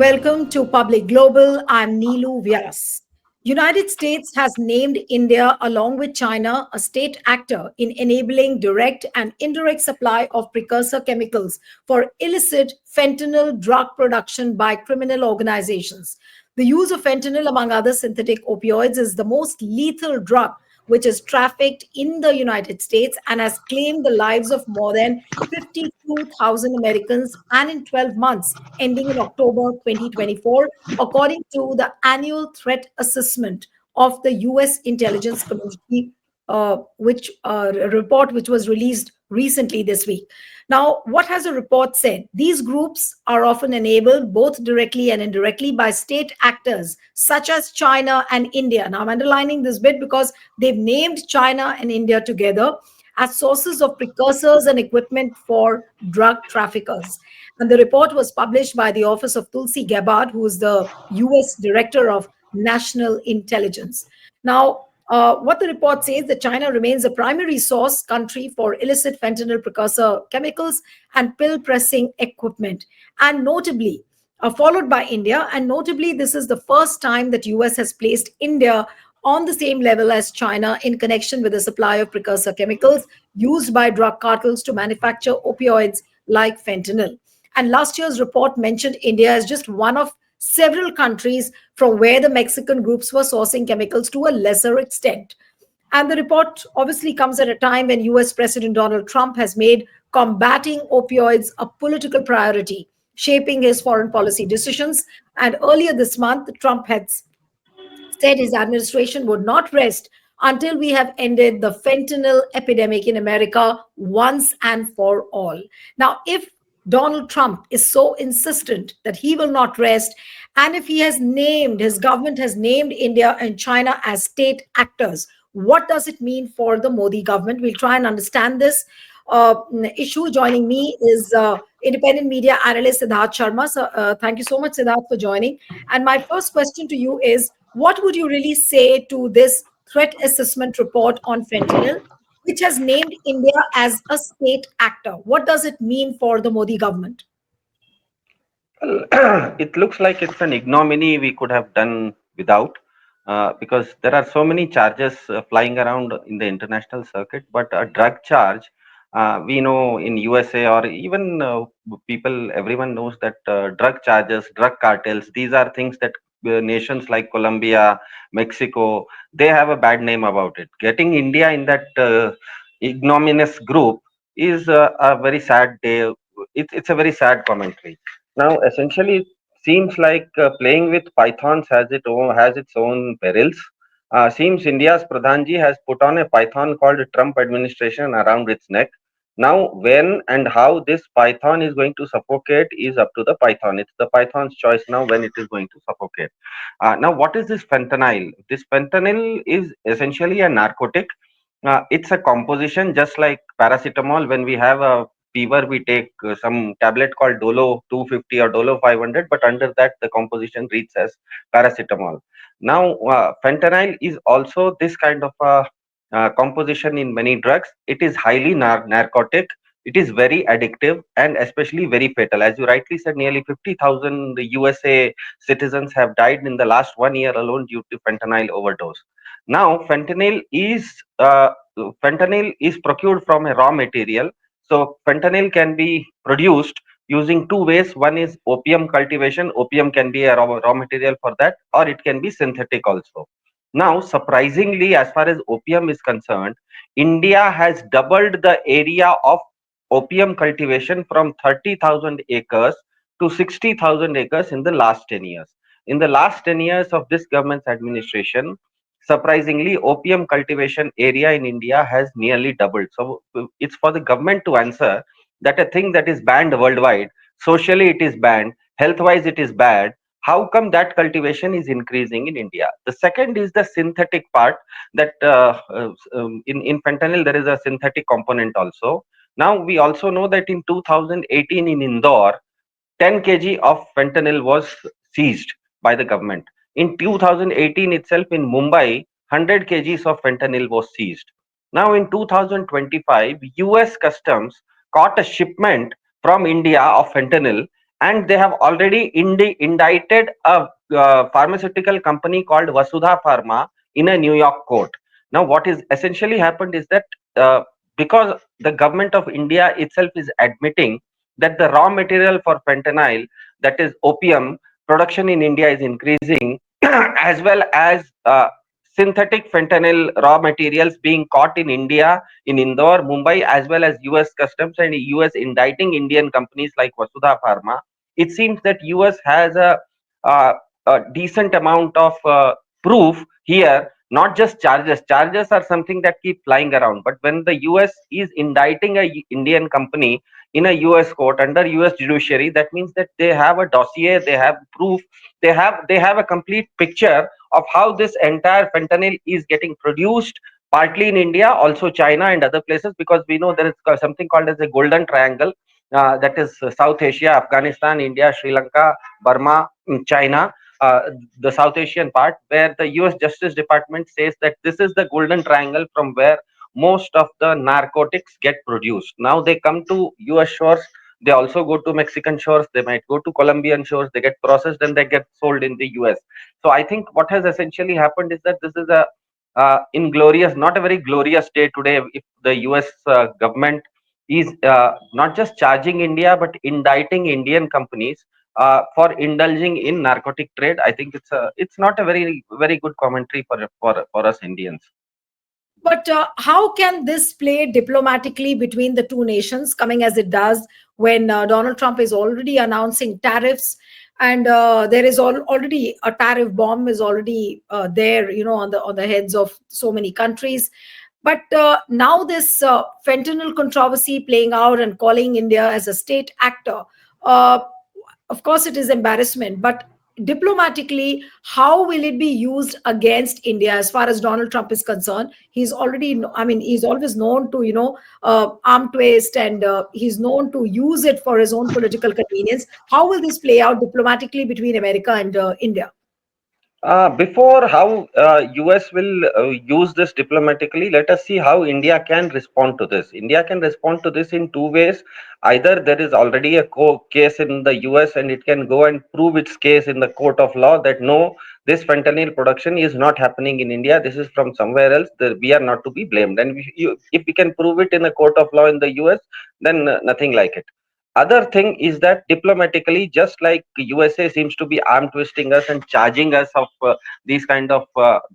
welcome to Public Global. I'm Neelu Vyas. United States has named India along with China a state actor in enabling direct and indirect supply of precursor chemicals for illicit fentanyl drug production by criminal organizations. The use of fentanyl, among other synthetic opioids, is the most lethal drug which is trafficked in the United States and has claimed the lives of more than 52,000 Americans and in 12 months, ending in October 2024, according to the annual threat assessment of the US intelligence community, which a report which was released recently this week. Now, what has the report said? These groups are often enabled both directly and indirectly by state actors such as China and India. Now, I'm underlining this bit because they've named China and India together as sources of precursors and equipment for drug traffickers. And the report was published by the Office of Tulsi Gabbard, who is the US Director of National Intelligence. Now, what the report says that China remains a primary source country for illicit fentanyl precursor chemicals and pill pressing equipment, and notably followed by India. And notably, this is the first time that US has placed India on the same level as China in connection with the supply of precursor chemicals used by drug cartels to manufacture opioids like fentanyl. And last year's report mentioned India as just one of several countries from where the Mexican groups were sourcing chemicals to a lesser extent. And the report obviously comes at a time when US President Donald Trump has made combating opioids a political priority, shaping his foreign policy decisions. And earlier this month, Trump had said his administration would not rest until we have ended the fentanyl epidemic in America once and for all. Now, if Donald Trump is so insistent that he will not rest, and if he has named, his government has named India and China as state actors, what does it mean for the Modi government? We'll try and understand this issue. Joining me is independent media analyst Siddharth Sharma. So, thank you so much, Siddharth, for joining. And my first question to you is, what would you really say to this threat assessment report on fentanyl, which has named India as a state actor? What does it mean for the Modi government? Well, it looks like it's an ignominy we could have done without, because there are so many charges flying around in the international circuit. But a drug charge, we know in USA or even people, everyone knows that drug charges, drug cartels, these are things that nations like Colombia, Mexico, they have a bad name about it. Getting India in that ignominious group is a very sad day. It's a very sad commentary. Now, essentially, it seems like playing with pythons has its own perils. Seems India's Pradhanji has put on a python called Trump administration around its neck. Now, when and how this python is going to suffocate is up to the python. It's the python's choice now when it is going to suffocate. Now, what is this fentanyl? This fentanyl is essentially a narcotic. It's a composition just like paracetamol. When we have a fever, we take some tablet called Dolo 250 or Dolo 500, but under that the composition reads as paracetamol. Now, fentanyl is also this kind of a composition in many drugs. It is highly narcotic. It is very addictive and especially very fatal. As you rightly said, nearly 50,000 USA citizens have died in the last 1 year alone due to fentanyl overdose. Now, fentanyl is procured from a raw material. So fentanyl can be produced using two ways. One is opium cultivation. Opium can be a raw material for that, or it can be synthetic also. Now, surprisingly, as far as opium is concerned, India has doubled the area of opium cultivation from 30,000 acres to 60,000 acres in the last 10 years. In the last 10 years of this government's administration, surprisingly, opium cultivation area in India has nearly doubled. So it's for the government to answer that a thing that is banned worldwide, socially it is banned, health-wise it is bad. How come that cultivation is increasing in India? The second is the synthetic part that in fentanyl there is a synthetic component also. Now we also know that in 2018 in Indore, 10 kg of fentanyl was seized by the government. In 2018 itself in Mumbai, 100 kgs of fentanyl was seized. Now in 2025, US Customs caught a shipment from India of fentanyl and they have already indicted a pharmaceutical company called Vasudha Pharma in a New York court. Now, what is essentially happened is that because the government of India itself is admitting that the raw material for fentanyl, that is opium, production in India is increasing, as well as synthetic fentanyl raw materials being caught in India, in Indore, Mumbai, as well as US customs and US indicting Indian companies like Vasudha Pharma. It seems that US has uh, a decent amount of proof here, not just charges. Charges are something that keep flying around, but when the US is indicting a Indian company in a US court under US judiciary, that means that they have a dossier, they have proof, they have a complete picture of how this entire fentanyl is getting produced, partly in India, also China and other places, because we know there is something called as a golden triangle, that is South Asia, Afghanistan, India, Sri Lanka, Burma, China, the South Asian part, where the US Justice Department says that this is the golden triangle from where most of the narcotics get produced. Now they come to US shores, they also go to Mexican shores, they might go to Colombian shores, they get processed and they get sold in the US. So I think what has essentially happened is that this is a inglorious, not a very glorious day today if the US government is not just charging India but indicting Indian companies for indulging in narcotic trade. I think it's not a very good commentary for us Indians. But how can this play diplomatically between the two nations, coming as it does when Donald Trump is already announcing tariffs, and there is already a tariff bomb is already there, on the heads of so many countries. But now this fentanyl controversy playing out and calling India as a state actor. Uh, of course, it is embarrassment, but diplomatically, how will it be used against India as far as Donald Trump is concerned? He's already, I mean, he's always known to, arm twist, and he's known to use it for his own political convenience. How will this play out diplomatically between America and India? Before how US will use this diplomatically, let us see how India can respond to this. India can respond to this in two ways. Either there is already a case in the US and it can go and prove its case in the court of law that no, this fentanyl production is not happening in India. This is from somewhere else. We are not to be blamed. And if we can prove it in a court of law in the US, then nothing like it. Other thing is that diplomatically, just like USA seems to be arm twisting us and charging us of these kind of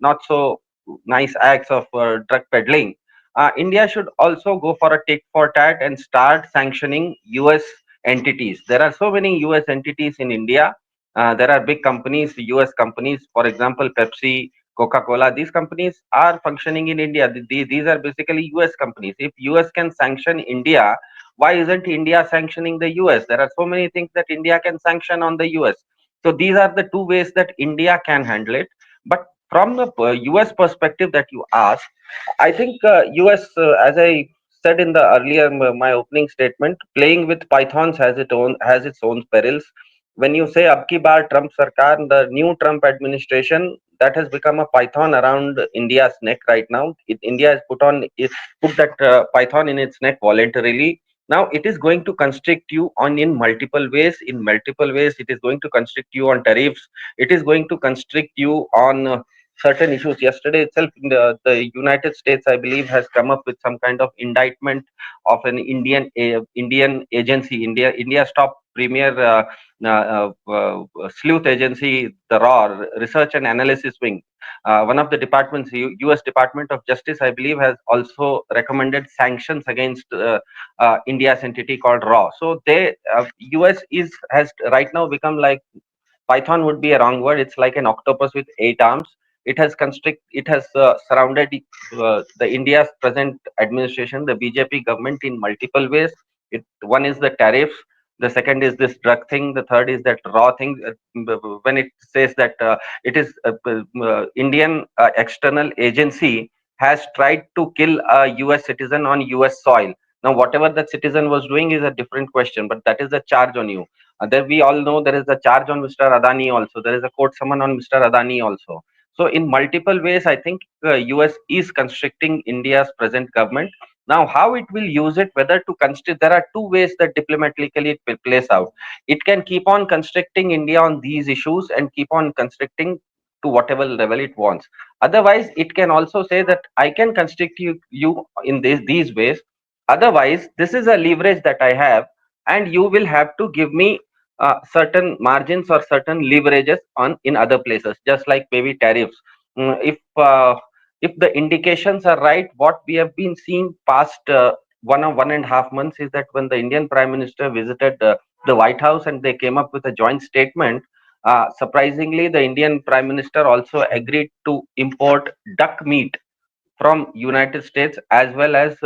not so nice acts of drug peddling, India should also go for a tit for tat and start sanctioning US entities. There are so many US entities in India. There are big companies, US companies, for example, Pepsi, Coca-Cola. These companies are functioning in India. These are basically US companies. If US can sanction India, why isn't India sanctioning the US? There are so many things that India can sanction on the US. So these are the two ways that India can handle it. But from the US perspective that you asked, I think US, as I said in the earlier my opening statement, playing with pythons has its own perils. When you say Abki Bar Trump Sarkar, the new Trump administration, that has become a python around India's neck right now. India has put that python in its neck voluntarily. Now it is going to constrict you on in multiple ways. In multiple ways, it is going to constrict you on tariffs. It is going to constrict you on certain issues. Yesterday itself, in the United States, I believe, has come up with some kind of indictment of an Indian agency, India's top premier sleuth agency, the RAW, Research and Analysis Wing. One of the departments, U.S. Department of Justice, I believe, has also recommended sanctions against India's entity called RAW. So US has right now become like, python would be a wrong word. It's like an octopus with 8 arms. It has surrounded the India's present administration, the BJP government, in multiple ways. One is the tariffs. The second is this drug thing. The third is that raw thing. When it says that it is Indian external agency has tried to kill a US citizen on US soil. Now, whatever that citizen was doing is a different question, but that is a charge on you. There we all know there is a charge on Mr. Adani also. There is a court summon on Mr. Adani also. So in multiple ways, I think US is constricting India's present government. Now, how it will use it, whether to constrict, there are two ways that diplomatically it will plays out. It can keep on constricting India on these issues and keep on constricting to whatever level it wants. Otherwise, it can also say that I can constrict you in these ways. Otherwise, this is a leverage that I have, and you will have to give me certain margins or certain leverages on in other places, just like maybe tariffs. If the indications are right, what we have been seeing past 1 and a half months is that when the Indian Prime Minister visited the White House and they came up with a joint statement, surprisingly, the Indian Prime Minister also agreed to import duck meat from United States, as well as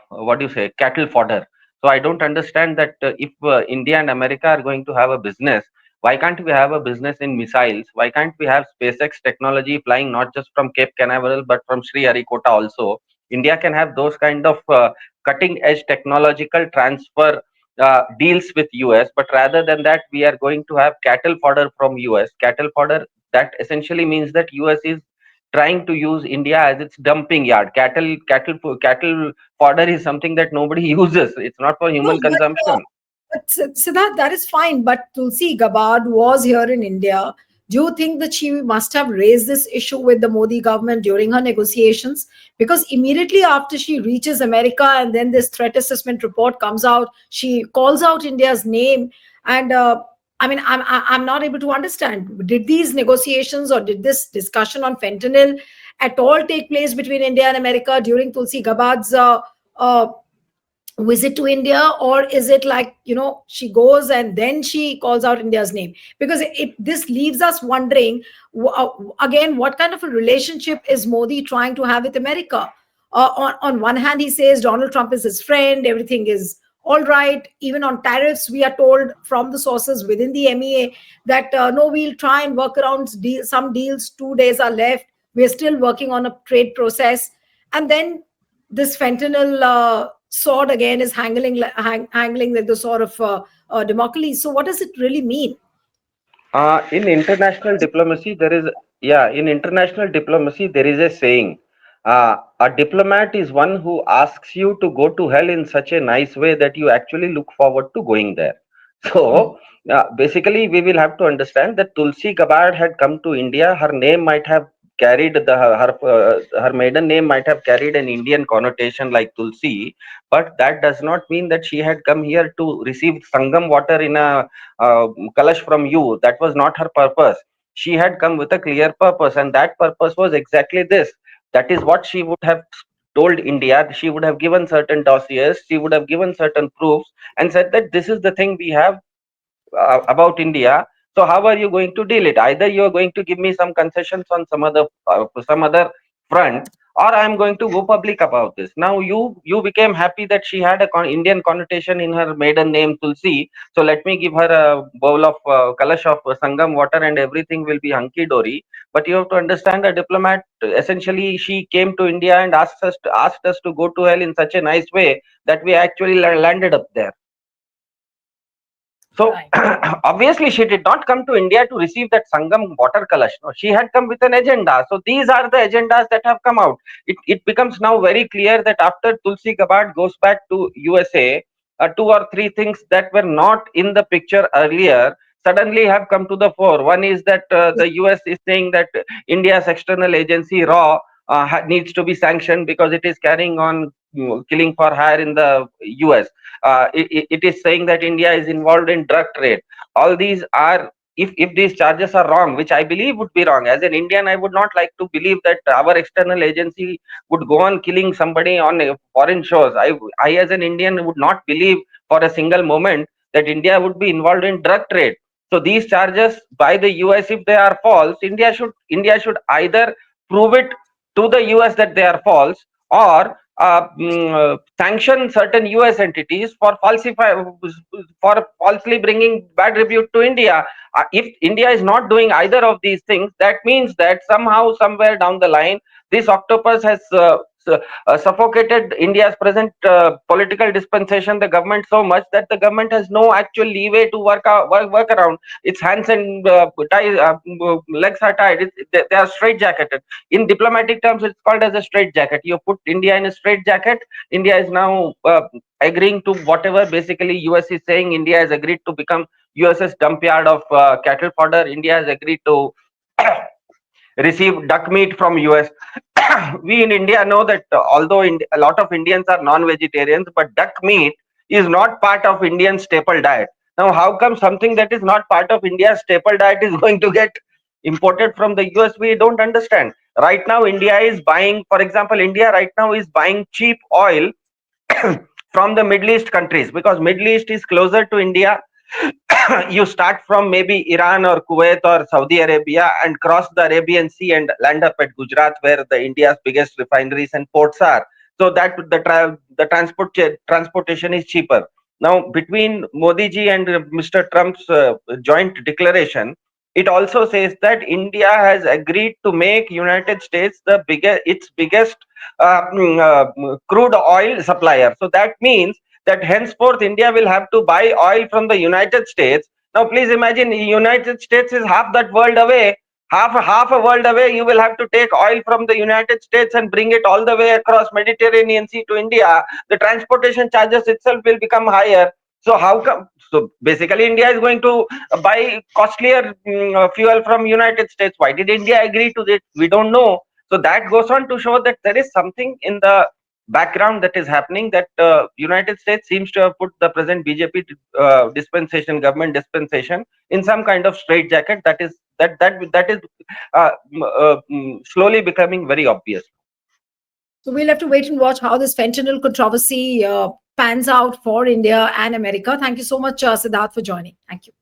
what do you say, cattle fodder. So I don't understand that if India and America are going to have a business, why can't we have a business in missiles? Why can't we have SpaceX technology flying not just from Cape Canaveral but from Sriharikota also? India can have those kind of cutting edge technological transfer deals with US, but rather than that, we are going to have cattle fodder from US. Cattle fodder, that essentially means that US is trying to use India as its dumping yard. Cattle fodder is something that nobody uses. It's not for No, human consumption. but Siddharth, that is fine. But Tulsi Gabbard was here in India. Do you think that she must have raised this issue with the Modi government during her negotiations? Because immediately after she reaches America and then this threat assessment report comes out, she calls out India's name. And I mean, I'm not able to understand. Did these negotiations or did this discussion on fentanyl at all take place between India and America during Tulsi Gabbard's uh, visit to India, or is it like, she goes and then she calls out India's name? Because this leaves us wondering, again, what kind of a relationship is Modi trying to have with America? On one hand, he says Donald Trump is his friend, everything is all right. Even on tariffs, we are told from the sources within the MEA that no, we'll try and work around some deals. 2 days are left. We're still working on a trade process. And then this fentanyl sword again is hangling like the sword of Damocles. So, what does it really mean? In international diplomacy, in international diplomacy, there is a saying, a diplomat is one who asks you to go to hell in such a nice way that you actually look forward to going there. Hmm. So, basically, we will have to understand that Tulsi Gabbard had come to India. Her name might have carried her maiden name might have carried an Indian connotation like Tulsi, but that does not mean that she had come here to receive Sangam water in a Kalash from you. That was not her purpose. She had come with a clear purpose, and that purpose was exactly this. That is what she would have told India. She would have given certain dossiers, she would have given certain proofs, and said that this is the thing we have about India. So how are you going to deal it? Either you are going to give me some concessions on some other front, or I am going to go public about this. Now you became happy that she had a Indian connotation in her maiden name Tulsi. So let me give her a bowl of kalash of Sangam water, and everything will be hunky dory. But you have to understand, a diplomat, essentially she came to India and asked us to go to hell in such a nice way that we actually landed up there. So Right. obviously she did not come to India to receive that Sangam water kalash. No, she had come with an agenda. So these are the agendas that have come out. It becomes now very clear that after Tulsi Gabbard goes back to USA, two or three things that were not in the picture earlier suddenly have come to the fore. One is that the US is saying that India's external agency RAW needs to be sanctioned because it is carrying on killing for hire in the US. It is saying that India is involved in drug trade. All these are, if these charges are wrong, which I believe would be wrong. As an Indian, I would not like to believe that our external agency would go on killing somebody on foreign shores. I as an Indian would not believe for a single moment that India would be involved in drug trade. So these charges by the US, if they are false, India should either prove it to the US that they are false, or sanction certain US entities for falsely bringing bad repute to India. If India is not doing either of these things, that means that somehow, somewhere down the line, this octopus has suffocated India's present political dispensation, the government, so much that the government has no actual leeway to work around. Its hands and legs are tied. They are straight jacketed. In diplomatic terms, it's called as a straight jacket. You put India in a straight jacket. India is now agreeing to whatever basically US is saying. India has agreed to become US's dump yard of cattle fodder. India has agreed to receive duck meat from US. We in India know that although a lot of Indians are non-vegetarians, but duck meat is not part of Indian staple diet. Now, how come something that is not part of India's staple diet is going to get imported from the US? We don't understand. Right now, India is buying, for example, India right now is buying cheap oil from the Middle East countries, because Middle East is closer to India. You start from maybe Iran or Kuwait or Saudi Arabia and cross the Arabian Sea and land up at Gujarat, where the India's biggest refineries and ports are. So that the transportation is cheaper. Now, between Modi ji and Mr. Trump's joint declaration, it also says that India has agreed to make United States its biggest crude oil supplier. So that means that henceforth India will have to buy oil from the United States. Now, please imagine, the United States is half that world away. Half a world away, you will have to take oil from the United States and bring it all the way across Mediterranean Sea to India. The transportation charges itself will become higher. So how come? So basically, India is going to buy costlier fuel from United States. Why did India agree to this? We don't know. So that goes on to show that there is something in the background that is happening, that United States seems to have put the present BJP government dispensation in some kind of straitjacket. That is slowly becoming very obvious. So we'll have to wait and watch how this fentanyl controversy pans out for India and America. Thank you so much, Siddharth, for joining. Thank you.